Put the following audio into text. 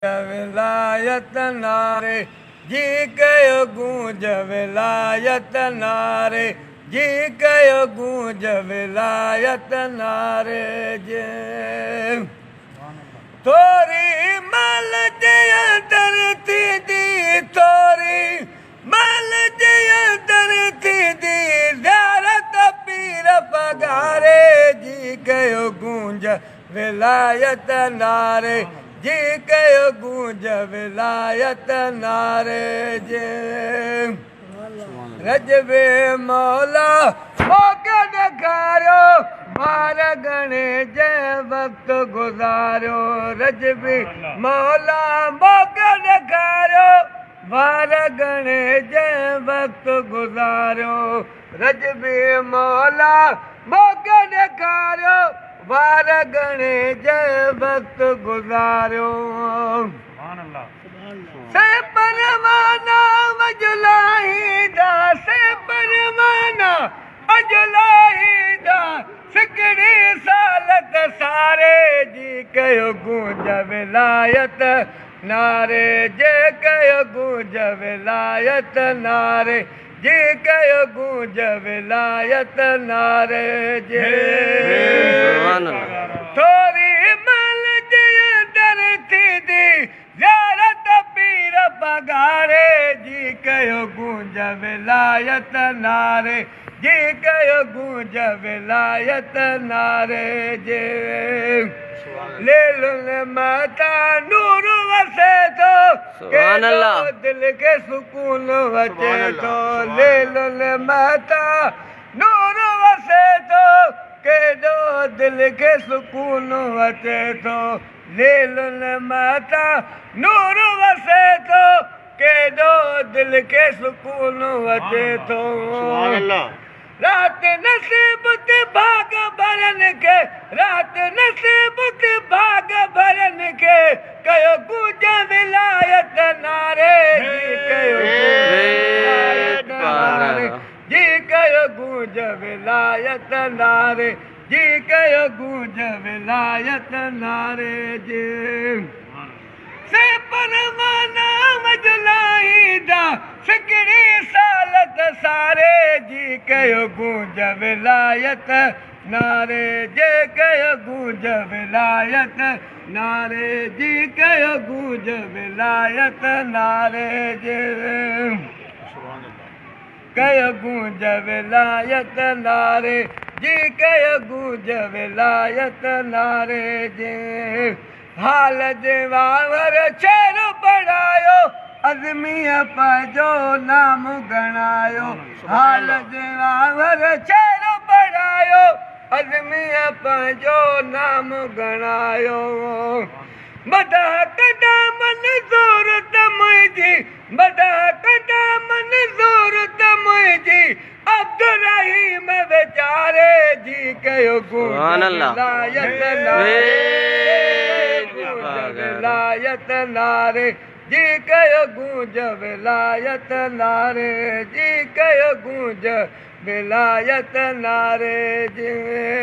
विलायत नारे जी कयो गूंज विलायत नारे जी कयो गूंज विलायत नारे जे थोरी मल जे अंदर थी दी थोरी मल जे अंदर थी दी ज़ियारत पीर पगारे जी कयो गूंज विलायत नारे जी कयो गूंज विलायत नारे जे रजबे मौला मौक़ो ॾेखारियो वार घणे जंहिं वक़्तु गुज़ारियो रजबे मौला मौक़ो ॾेखारियो वार घणे जंहिं वक़्तु गुज़ारियो रजबे मौला मौक़ो ॾेखारियो वार घणे जंहिं वक़्तु गुज़ारियो से परवाना अजलाईंदा से परवाना अजलाईंदा सिकड़ी सालत सारे जी कयो गूंज विलायत नारे जे कयो गूंज विलायत नारे जी कयो गूंज विलायत नारे जे थोरी मल जे अंदर थी दी ज़ियारत पीर पगारे जी कयो गूंज विलायत नारे जी कयो गूंज विलायत नारे जे लेलुल माता नूर वसे थो केॾो दिल खे सुकून अचे थो लेलुल माता नूर वसे थो केॾो दिल खे सुकून अचे थो लेलुल माता नूर वसे थो केॾो दिल खे सुकून अचे थो रात नसीब ते भाग भरनि खे रात नसीब ते भाग भरनि खे कयो गूंज विलायत नारे जी कयो विलायत नारे जी कयो गूंज विलायत नारे जी कयो गूंज विलायत नारे जे से परवाना अजलाईंदा सिकड़ी सालत सारे जी कयो गूंज विलायत नारे जे कयो गूंज विलायत नारे जी कयो गूंज विलायत नारे जे कयो गूंज विलायत नारे जी कयो गूंज विलायत नारे जे हाल जे वावर शेर पढ़ायो अज़मीअ पंहिंजो नाम गणायो हाल जे वावर शेर पढ़ायो अज़मीअ पंहिंजो नाम गणायो मदह कॾा मंज़ूर त मुंहिंजी मदह कॾा मंज़ूर त मुंहिंजी अब्दुर्रहीम वीचारे जी कयो गूंज विलायत विलायत नारे जी कयो गूंज विलायत नारे जी कयो गूंज विलायत नारे जी